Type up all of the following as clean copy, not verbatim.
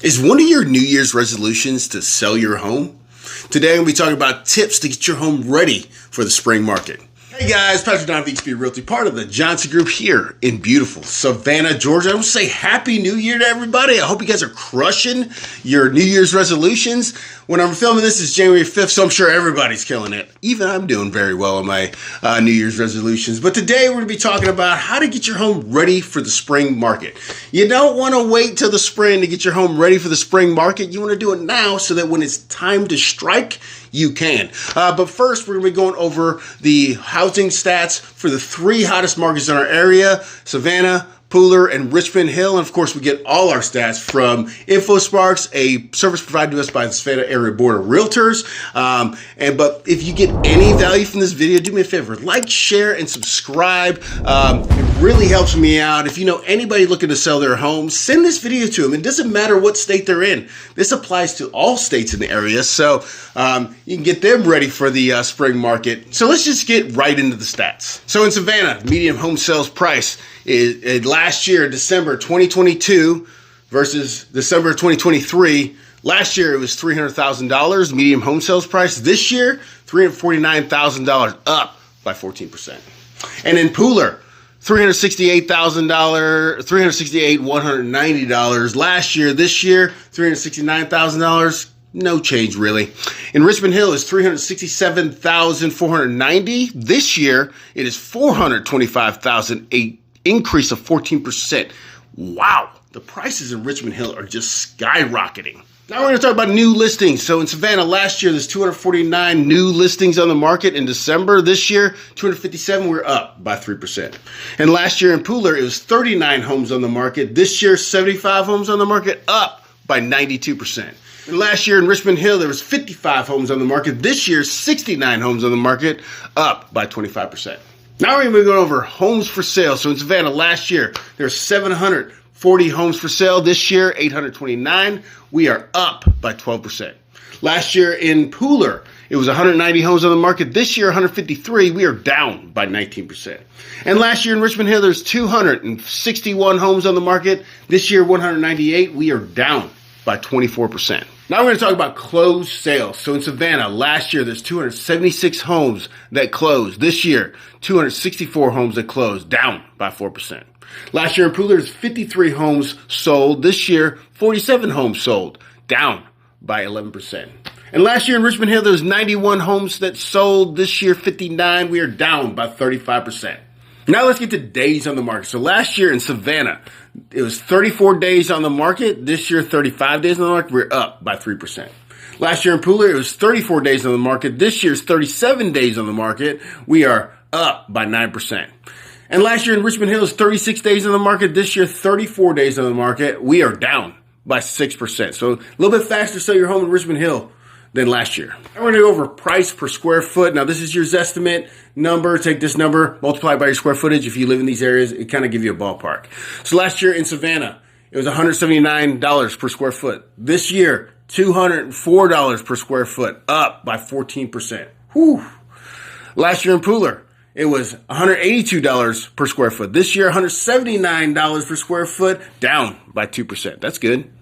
Is one of your New Year's resolutions to sell your home? Today I'm going to be talking about tips to get your home ready for the spring market. Hey guys, Patrick Don, VXP Realty, part of the Johnson Group here in beautiful Savannah, Georgia. I want to say Happy New Year to everybody. I hope you guys are crushing your New Year's resolutions. When I'm filming this, it's January 5th, so I'm sure everybody's killing it. Even I'm doing very well on my New Year's resolutions. But today we're going to be talking about how to get your home ready for the spring market. You don't want to wait till the spring to get your home ready for the spring market. You want to do it now so that when it's time to strike, you can. But first, we're going to be going over the housing stats for the three hottest markets in our area: Savannah, Pooler, and Richmond Hill. And of course, we get all our stats from InfoSparks, a service provided to us by the Savannah Area Board of Realtors. But if you get any value from this video, do me a favor, like, share, and subscribe. It really helps me out. If you know anybody looking to sell their home, send this video to them. It doesn't matter what state they're in. This applies to all states in the area, so you can get them ready for the spring market. So let's just get right into the stats. So in Savannah, median home sales price is last year, December 2022 versus December 2023. Last year, it was $300,000 median home sales price. This year, $349,000, up by 14%. And in Pooler, $190. Last year, this year, $369,000. No change, really. In Richmond Hill, is $367,490. This year, it is $425,000, a increase of 14%. Wow, the prices in Richmond Hill are just skyrocketing. Now we're going to talk about new listings. So in Savannah, last year, there's 249 new listings on the market in December. This year, 257, we're up by 3%. And last year in Pooler, it was 39 homes on the market. This year, 75 homes on the market, up by 92%. And last year in Richmond Hill, there was 55 homes on the market. This year, 69 homes on the market, up by 25%. Now we're going to be going over homes for sale. So in Savannah, last year, there were 740 homes for sale. This year, 829. We are up by 12%. Last year in Pooler, it was 190 homes on the market. This year, 153. We are down by 19%. And last year in Richmond Hill, there's 261 homes on the market. This year, 198. We are down by 24%. Now we're going to talk about closed sales. So in Savannah, last year, there's 276 homes that closed. This year, 264 homes that closed, down by 4%. Last year in Pooler, there's 53 homes sold. This year, 47 homes sold, down by 11%. And last year in Richmond Hill, there was 91 homes that sold. This year, 59. We are down by 35%. Now let's get to days on the market. So last year in Savannah, it was 34 days on the market. This year, 35 days on the market. We're up by 3%. Last year in Pooler, it was 34 days on the market. This year's 37 days on the market. We are up by 9%. And last year in Richmond Hill, it was 36 days on the market. This year, 34 days on the market. We are down by 6%. So a little bit faster to sell your home in Richmond Hill than last year. We're going to go over price per square foot. Now, this is your Zestimate number. Take this number, multiply it by your square footage. If you live in these areas, it kind of gives you a ballpark. So last year in Savannah, it was $179 per square foot. This year, $204 per square foot, up by 14%. Whew. Last year in Pooler, it was $182 per square foot. This year, $179 per square foot, down by 2%. That's good.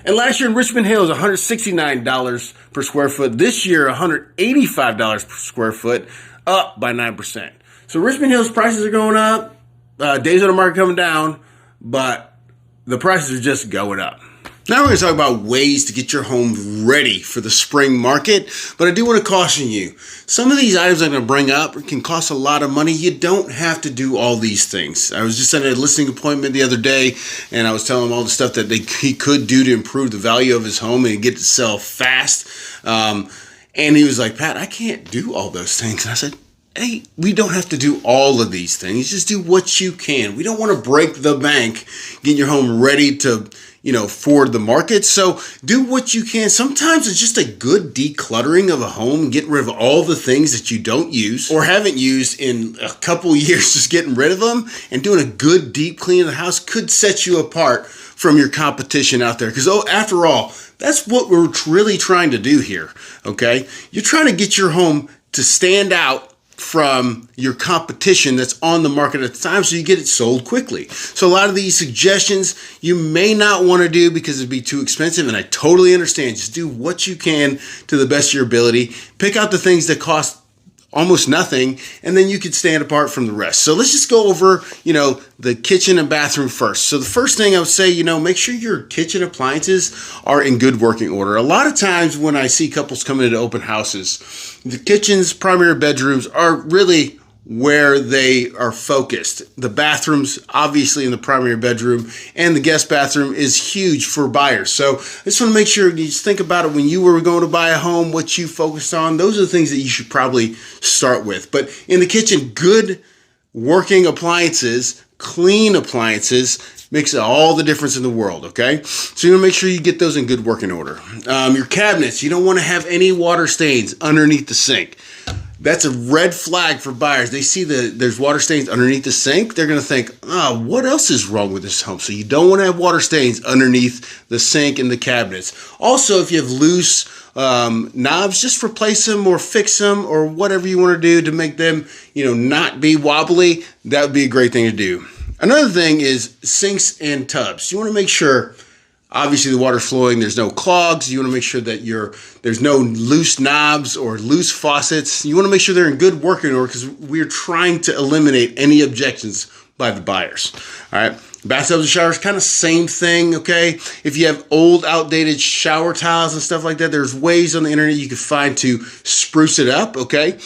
And last year in Richmond Hill, it was $169 per square foot. This year, $185 per square foot, up by 9%. So Richmond Hill's prices are going up, days on the market coming down, but the prices are just going up. Now we're going to talk about ways to get your home ready for the spring market, but I do want to caution you. Some of these items I'm going to bring up can cost a lot of money. You don't have to do all these things. I was just at a listing appointment the other day, and I was telling him all the stuff that he could do to improve the value of his home and get to sell fast. And he was like, Pat, I can't do all those things. And I said, hey, we don't have to do all of these things. Just do what you can. We don't want to break the bank, get your home ready to for the market. So do what you can. Sometimes it's just a good decluttering of a home, getting rid of all the things that you don't use or haven't used in a couple years, just getting rid of them and doing a good deep clean of the house could set you apart from your competition out there. Because after all, that's what we're really trying to do here, okay? You're trying to get your home to stand out from your competition that's on the market at the time, so you get it sold quickly. So a lot of these suggestions you may not want to do because it'd be too expensive, and I totally understand. Just do what you can to the best of your ability. Pick out the things that cost almost nothing, and then you could stand apart from the rest. So let's just go over, the kitchen and bathroom first. So the first thing I would say, make sure your kitchen appliances are in good working order. A lot of times when I see couples coming into open houses, the kitchen's primary bedrooms are really where they are focused. The bathrooms, obviously in the primary bedroom, and the guest bathroom is huge for buyers. So I just want to make sure you just think about it when you were going to buy a home, what you focused on. Those are the things that you should probably start with. But in the kitchen, good working appliances, clean appliances, makes all the difference in the world, okay? So you want to make sure you get those in good working order. Your cabinets, you don't want to have any water stains underneath the sink. That's a red flag for buyers. They see there's water stains underneath the sink. They're going to think, what else is wrong with this home? So you don't want to have water stains underneath the sink and the cabinets. Also, if you have loose knobs, just replace them or fix them or whatever you want to do to make them, not be wobbly. That would be a great thing to do. Another thing is sinks and tubs. You want to make sure, obviously, the water's flowing, there's no clogs. You want to make sure that there's no loose knobs or loose faucets. You want to make sure they're in good working order because we're trying to eliminate any objections by the buyers. All right. Bathtubs and showers, kind of same thing, okay? If you have old, outdated shower tiles and stuff like that, there's ways on the internet you can find to spruce it up, okay?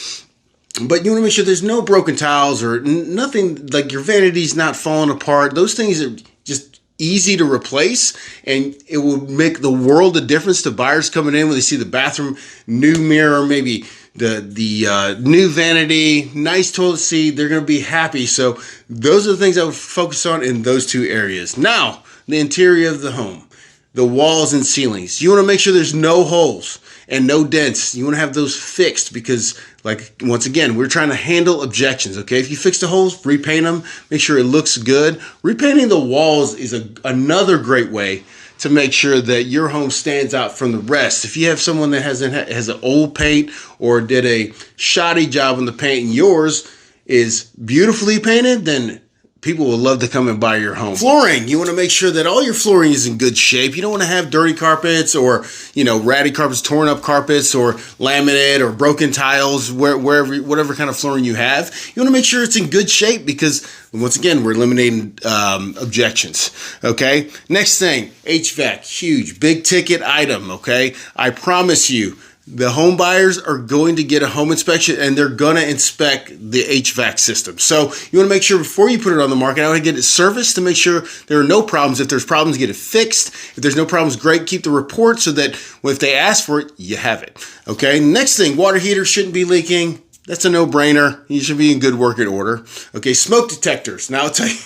But you want to make sure there's no broken tiles or nothing, like your vanity's not falling apart. Those things are just easy to replace, and it will make the world of difference to buyers coming in when they see the bathroom, new mirror, maybe the new vanity, nice toilet seat. They're going to be happy. So those are the things I would focus on in those two areas. Now, the interior of the home, the walls and ceilings. You want to make sure there's no holes and no dents. You want to have those fixed because, once again, we're trying to handle objections, okay? If you fix the holes, repaint them, make sure it looks good. Repainting the walls is another great way to make sure that your home stands out from the rest. If you have someone that has an old paint or did a shoddy job on the paint and yours is beautifully painted, then people will love to come and buy your home. Flooring, you want to make sure that all your flooring is in good shape. You don't want to have dirty carpets or, ratty carpets, torn up carpets or laminate or broken tiles, whatever kind of flooring you have. You want to make sure it's in good shape because, once again, we're eliminating objections, okay? Next thing, HVAC, huge, big ticket item, okay? I promise you, the home buyers are going to get a home inspection and they're going to inspect the HVAC system. So you want to make sure before you put it on the market, I want to get it serviced to make sure there are no problems. If there's problems, get it fixed. If there's no problems, great. Keep the report so that if they ask for it, you have it. Okay. Next thing, water heater shouldn't be leaking. That's a no-brainer. You should be in good working order. Okay. Smoke detectors. Now I'll tell you,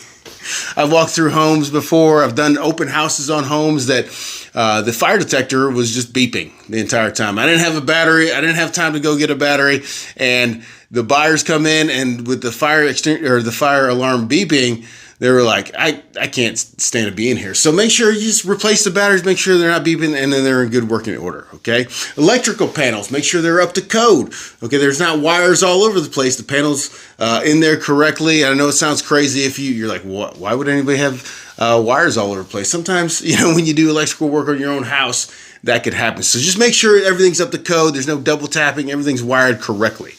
I've walked through homes before. I've done open houses on homes that the fire detector was just beeping the entire time. I didn't have a battery. I didn't have time to go get a battery. And the buyers come in and with the fire alarm beeping, they were like, I can't stand to be in here. So make sure you just replace the batteries, make sure they're not beeping, and then they're in good working order, okay? Electrical panels, make sure they're up to code, okay? There's not wires all over the place. The panel's in there correctly. I know it sounds crazy if you're like, what? Why would anybody have wires all over the place? Sometimes, when you do electrical work on your own house, that could happen. So just make sure everything's up to code. There's no double tapping. Everything's wired correctly.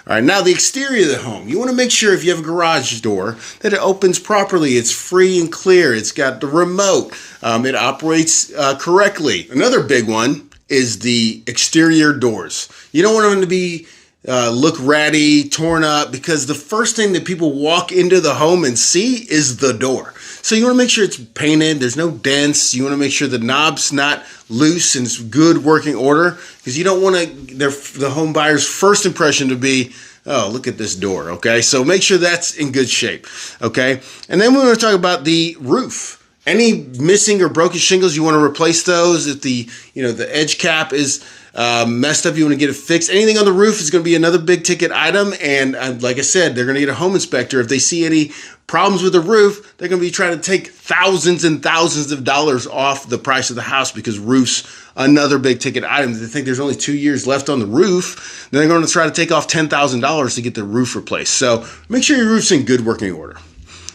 All right, now the exterior of the home. You want to make sure if you have a garage door that it opens properly. It's free and clear. It's got the remote. It operates correctly. Another big one is the exterior doors. You don't want them to be look ratty, torn up, because the first thing that people walk into the home and see is the door. So you want to make sure it's painted, there's no dents. You want to make sure the knob's not loose and it's good working order, because you don't want the home buyer's first impression to be, oh, look at this door, okay? So make sure that's in good shape, okay? And then we're going to talk about the roof. Any missing or broken shingles, you want to replace those. If the edge cap is messed up, you want to get it fixed. Anything on the roof is going to be another big ticket item. And like I said, they're going to get a home inspector. If they see any problems with the roof, they're going to be trying to take thousands and thousands of dollars off the price of the house, because roof's another big ticket item. They think there's only 2 years left on the roof. Then they're going to try to take off $10,000 to get the roof replaced. So make sure your roof's in good working order.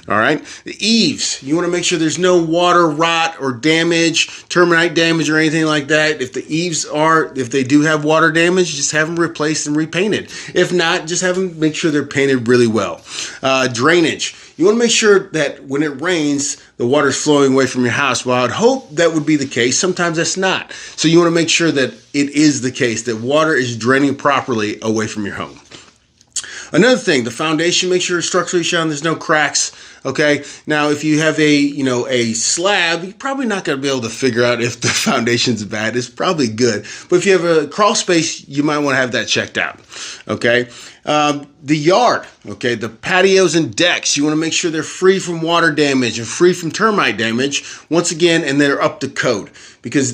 All right. The eaves, you want to make sure there's no water rot or damage, termite damage or anything like that. If the eaves if they do have water damage, just have them replaced and repainted. If not, just have them make sure they're painted really well. Drainage. You want to make sure that when it rains, the water's flowing away from your house. Well, I'd hope that would be the case. Sometimes that's not. So you want to make sure that it is the case, that water is draining properly away from your home. Another thing, the foundation, make sure it's structurally sound, there's no cracks. Okay. Now, if you have a slab, you're probably not going to be able to figure out if the foundation's bad. It's probably good. But if you have a crawl space, you might want to have that checked out. Okay. The yard, okay, the patios and decks, you want to make sure they're free from water damage and free from termite damage, once again, and they're up to code. Because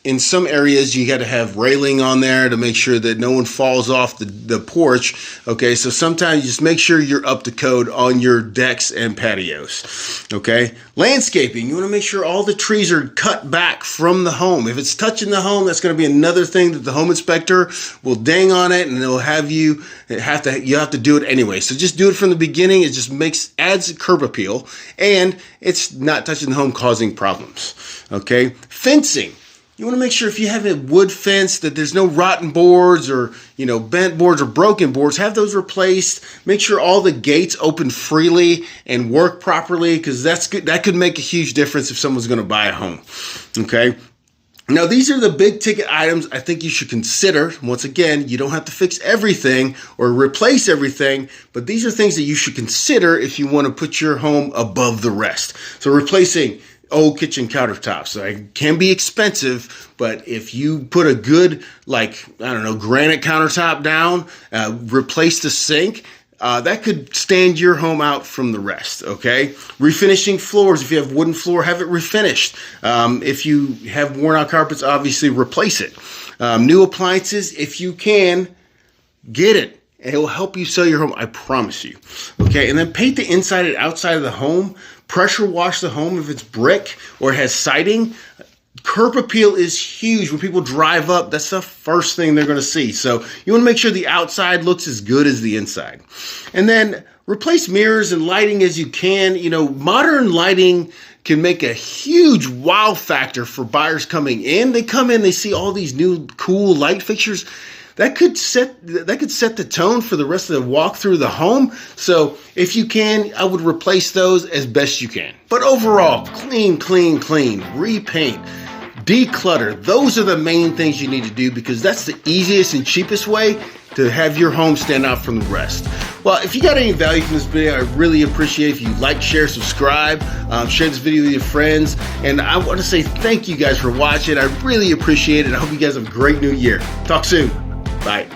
in some areas, you got to have railing on there to make sure that no one falls off the porch, okay? So sometimes you just make sure you're up to code on your decks and patios, okay? Landscaping, you want to make sure all the trees are cut back from the home. If it's touching the home, that's going to be another thing that the home inspector will ding on it, and they'll have you have to do it anyway. So just do it from the beginning. It just adds curb appeal, and it's not touching the home, causing problems. Okay, fencing. You want to make sure if you have a wood fence that there's no rotten boards or bent boards or broken boards. Have those replaced. Make sure all the gates open freely and work properly, because that's good. That could make a huge difference if someone's going to buy a home. Okay. Now, these are the big ticket items I think you should consider. Once again, you don't have to fix everything or replace everything, but these are things that you should consider if you want to put your home above the rest. So replacing old kitchen countertops. So it can be expensive, but if you put a good, granite countertop down, replace the sink, that could stand your home out from the rest, okay? Refinishing floors. If you have wooden floor, have it refinished. If you have worn out carpets, obviously replace it. New appliances, if you can, get it. It will help you sell your home, I promise you. Okay, and then paint the inside and outside of the home. Pressure wash the home if it's brick or it has siding. Curb appeal is huge. When people drive up, that's the first thing they're going to see. So you want to make sure the outside looks as good as the inside. And then replace mirrors and lighting as you can. Modern lighting can make a huge wow factor for buyers coming in. They come in, they see all these new cool light fixtures. That could set the tone for the rest of the walk through the home. So if you can, I would replace those as best you can. But overall, clean, repaint, declutter. Those are the main things you need to do, because that's the easiest and cheapest way to have your home stand out from the rest. Well, if you got any value from this video, I really appreciate if you like, share, subscribe, share this video with your friends. And I want to say thank you guys for watching. I really appreciate it. I hope you guys have a great new year. Talk soon. Bye.